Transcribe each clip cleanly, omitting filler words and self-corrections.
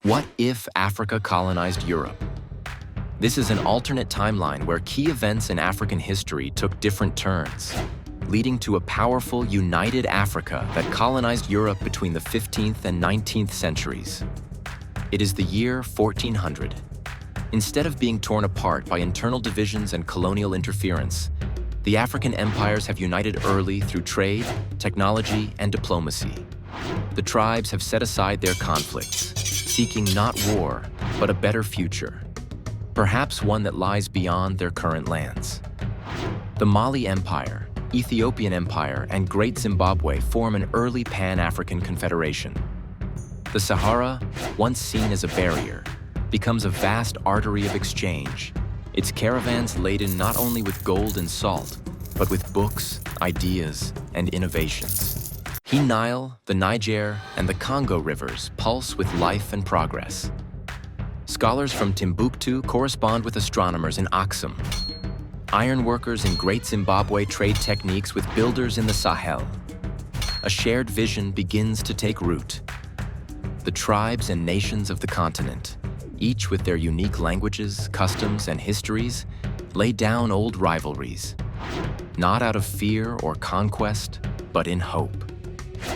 What if Africa colonized Europe? This is an alternate timeline where key events in African history took different turns, leading to a powerful, united Africa that colonized Europe between the 15th and 19th centuries. It is the year 1400. Instead of being torn apart by internal divisions and colonial interference, the African empires have united early through trade, technology, and diplomacy. The tribes have set aside their conflicts, seeking not war, but a better future, perhaps one that lies beyond their current lands. The Mali Empire, Ethiopian Empire, and Great Zimbabwe form an early Pan-African Confederation. The Sahara, once seen as a barrier, becomes a vast artery of exchange, its caravans laden not only with gold and salt, but with books, ideas, and innovations. The Nile, the Niger, and the Congo rivers pulse with life and progress. Scholars from Timbuktu correspond with astronomers in Aksum. Ironworkers in Great Zimbabwe trade techniques with builders in the Sahel. A shared vision begins to take root. The tribes and nations of the continent, each with their unique languages, customs, and histories, lay down old rivalries, not out of fear or conquest, but in hope.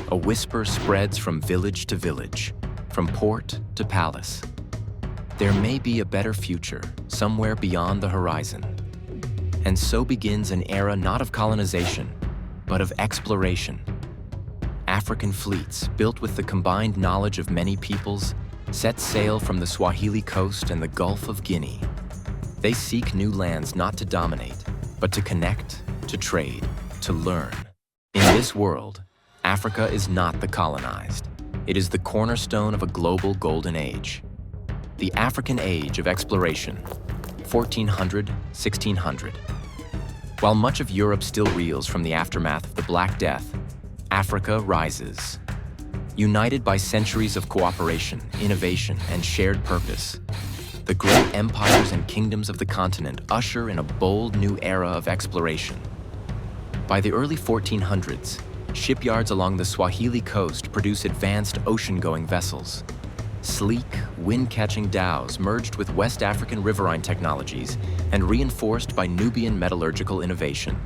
A whisper spreads from village to village, from port to palace. There may be a better future somewhere beyond the horizon. And so begins an era not of colonization, but of exploration. African fleets, built with the combined knowledge of many peoples, set sail from the Swahili coast and the Gulf of Guinea. They seek new lands not to dominate, but to connect, to trade, to learn. In this world, Africa is not the colonized. It is the cornerstone of a global golden age. The African Age of Exploration, 1400–1600. While much of Europe still reels from the aftermath of the Black Death, Africa rises. United by centuries of cooperation, innovation, and shared purpose, the great empires and kingdoms of the continent usher in a bold new era of exploration. By the early 1400s, shipyards along the Swahili coast produce advanced ocean-going vessels. Sleek, wind-catching dhows merged with West African riverine technologies and reinforced by Nubian metallurgical innovation.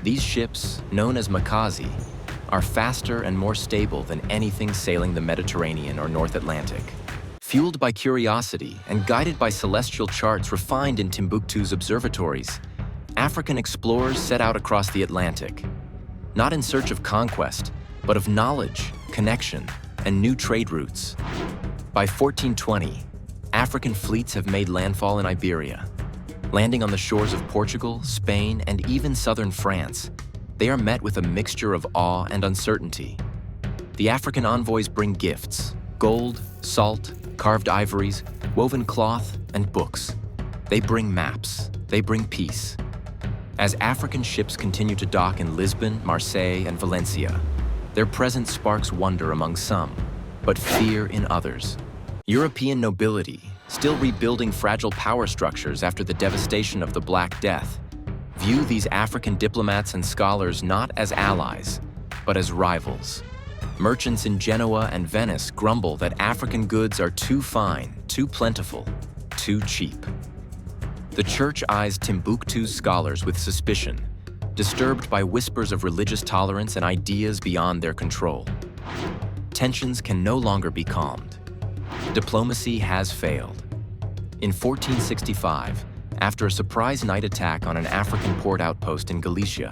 These ships, known as Makazi, are faster and more stable than anything sailing the Mediterranean or North Atlantic. Fueled by curiosity and guided by celestial charts refined in Timbuktu's observatories, African explorers set out across the Atlantic, not in search of conquest, but of knowledge, connection, and new trade routes. By 1420, African fleets have made landfall in Iberia. Landing on the shores of Portugal, Spain, and even southern France, they are met with a mixture of awe and uncertainty. The African envoys bring gifts: gold, salt, carved ivories, woven cloth, and books. They bring maps. They bring peace. As African ships continue to dock in Lisbon, Marseille, and Valencia, their presence sparks wonder among some, but fear in others. European nobility, still rebuilding fragile power structures after the devastation of the Black Death, view these African diplomats and scholars not as allies, but as rivals. Merchants in Genoa and Venice grumble that African goods are too fine, too plentiful, too cheap. The church eyes Timbuktu's scholars with suspicion, disturbed by whispers of religious tolerance and ideas beyond their control. Tensions can no longer be calmed. Diplomacy has failed. In 1465, after a surprise night attack on an African port outpost in Galicia,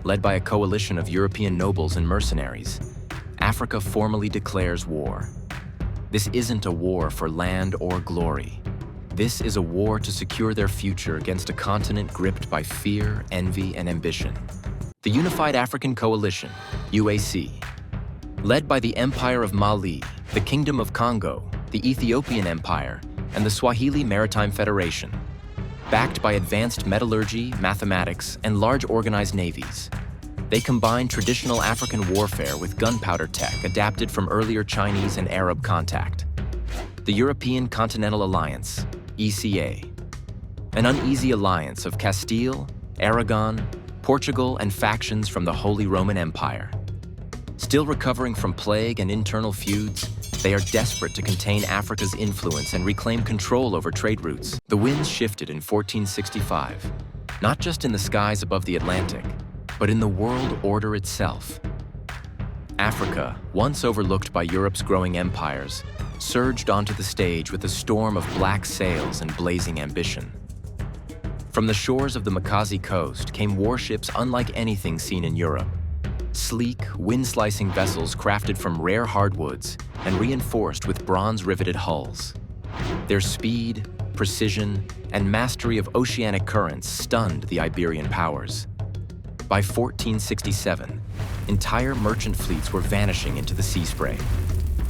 led by a coalition of European nobles and mercenaries, Africa formally declares war. This isn't a war for land or glory. This is a war to secure their future against a continent gripped by fear, envy, and ambition. The Unified African Coalition, UAC, led by the Empire of Mali, the Kingdom of Congo, the Ethiopian Empire, and the Swahili Maritime Federation, backed by advanced metallurgy, mathematics, and large organized navies. They combine traditional African warfare with gunpowder tech adapted from earlier Chinese and Arab contact. The European Continental Alliance, ECA, an uneasy alliance of Castile, Aragon, Portugal, and factions from the Holy Roman Empire. Still recovering from plague and internal feuds, They are desperate to contain Africa's influence and reclaim control over trade routes. The winds shifted in 1465, not just in the skies above the Atlantic, but in the world order itself. Africa, once overlooked by Europe's growing empires, surged onto the stage with a storm of black sails and blazing ambition. From the shores of the Makazi coast came warships unlike anything seen in Europe. Sleek, wind-slicing vessels crafted from rare hardwoods and reinforced with bronze-riveted hulls. Their speed, precision, and mastery of oceanic currents stunned the Iberian powers. By 1467, entire merchant fleets were vanishing into the sea spray,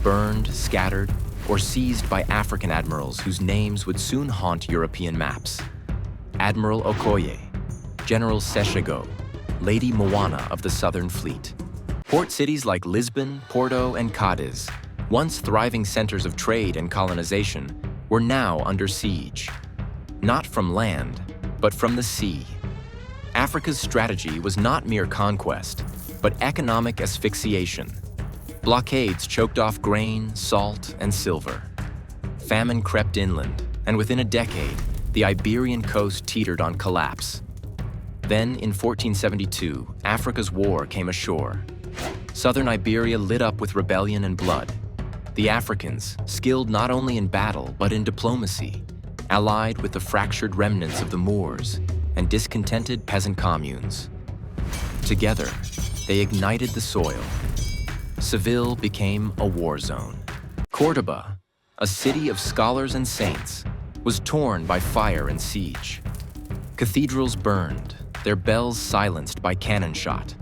burned, scattered, or seized by African admirals whose names would soon haunt European maps. Admiral Okoye, General Seshego, Lady Moana of the Southern Fleet. Port cities like Lisbon, Porto, and Cadiz, once thriving centers of trade and colonization, were now under siege. Not from land, but from the sea. Africa's strategy was not mere conquest, but economic asphyxiation. Blockades choked off grain, salt, and silver. Famine crept inland, and within a decade, the Iberian coast teetered on collapse. Then, in 1472, Africa's war came ashore. Southern Iberia lit up with rebellion and blood. The Africans, skilled not only in battle but in diplomacy, allied with the fractured remnants of the Moors and discontented peasant communes. Together, they ignited the soil. Seville became a war zone. Cordoba, a city of scholars and saints, was torn by fire and siege. Cathedrals burned, their bells silenced by cannon shot.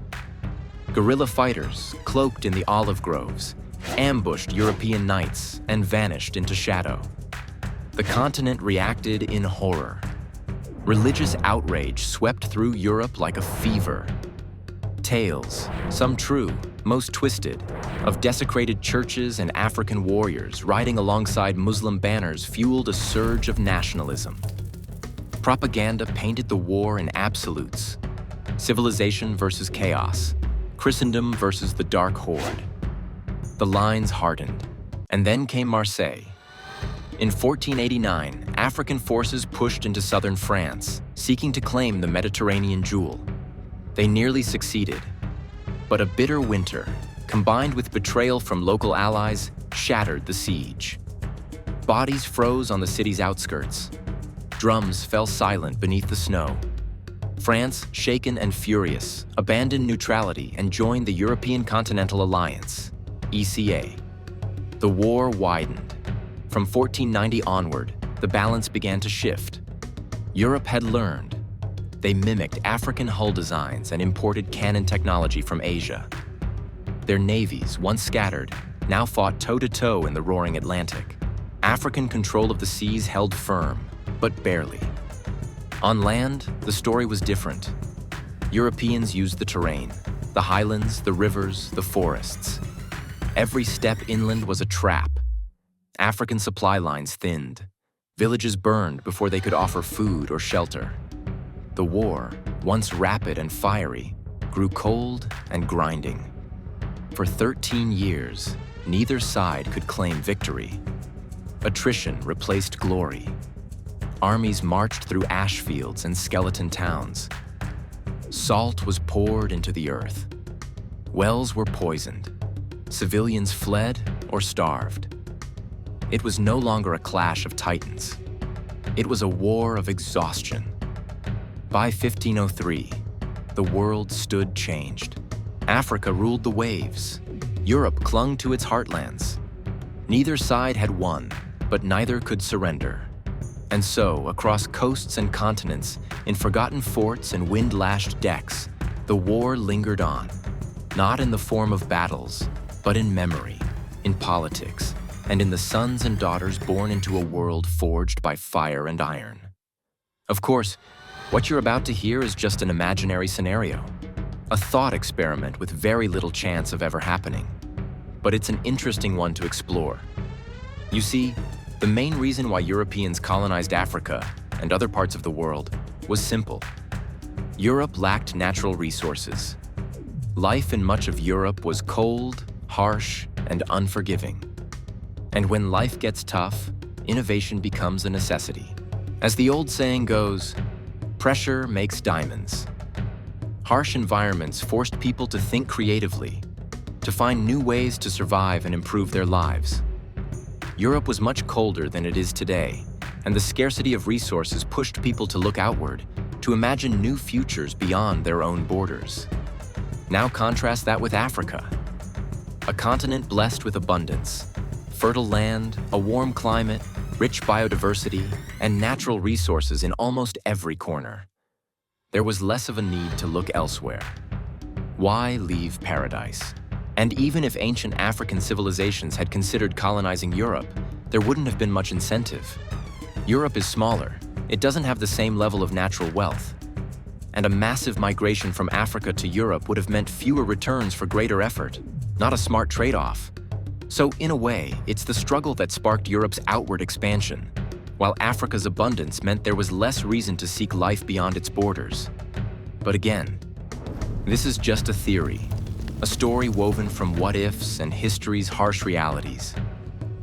Guerrilla fighters, cloaked in the olive groves, ambushed European knights and vanished into shadow. The continent reacted in horror. Religious outrage swept through Europe like a fever. Tales, some true, most twisted, of desecrated churches and African warriors riding alongside Muslim banners fueled a surge of nationalism. Propaganda painted the war in absolutes: civilization versus chaos, Christendom versus the Dark Horde. The lines hardened, and then came Marseille. In 1489, African forces pushed into southern France, seeking to claim the Mediterranean jewel. They nearly succeeded, but a bitter winter, combined with betrayal from local allies, shattered the siege. Bodies froze on the city's outskirts. Drums fell silent beneath the snow. France, shaken and furious, abandoned neutrality and joined the European Continental Alliance, ECA. The war widened. From 1490 onward, the balance began to shift. Europe had learned. They mimicked African hull designs and imported cannon technology from Asia. Their navies, once scattered, now fought toe-to-toe in the roaring Atlantic. African control of the seas held firm, but barely. On land, the story was different. Europeans used the terrain, the highlands, the rivers, the forests. Every step inland was a trap. African supply lines thinned. Villages burned before they could offer food or shelter. The war, once rapid and fiery, grew cold and grinding. For 13 years, neither side could claim victory. Attrition replaced glory. Armies marched through ash fields and skeleton towns. Salt was poured into the earth. Wells were poisoned. Civilians fled or starved. It was no longer a clash of titans. It was a war of exhaustion. By 1503, the world stood changed. Africa ruled the waves. Europe clung to its heartlands. Neither side had won, but neither could surrender. And so, across coasts and continents, in forgotten forts and wind-lashed decks, the war lingered on, not in the form of battles, but in memory, in politics, and in the sons and daughters born into a world forged by fire and iron. Of course, what you're about to hear is just an imaginary scenario, a thought experiment with very little chance of ever happening. But it's an interesting one to explore. You see, the main reason why Europeans colonized Africa and other parts of the world was simple. Europe lacked natural resources. Life in much of Europe was cold, harsh, and unforgiving. And when life gets tough, innovation becomes a necessity. As the old saying goes, pressure makes diamonds. Harsh environments forced people to think creatively, to find new ways to survive and improve their lives. Europe was much colder than it is today, and the scarcity of resources pushed people to look outward, to imagine new futures beyond their own borders. Now contrast that with Africa, a continent blessed with abundance, fertile land, a warm climate, rich biodiversity, and natural resources in almost every corner. There was less of a need to look elsewhere. Why leave paradise? And even if ancient African civilizations had considered colonizing Europe, there wouldn't have been much incentive. Europe is smaller. It doesn't have the same level of natural wealth. And a massive migration from Africa to Europe would have meant fewer returns for greater effort, not a smart trade-off. So in a way, it's the struggle that sparked Europe's outward expansion, while Africa's abundance meant there was less reason to seek life beyond its borders. But again, this is just a theory, a story woven from what-ifs and history's harsh realities.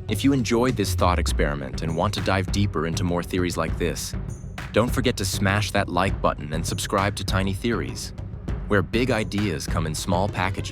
If you enjoyed this thought experiment and want to dive deeper into more theories like this, don't forget to smash that like button and subscribe to Tiny Theories, where big ideas come in small packages.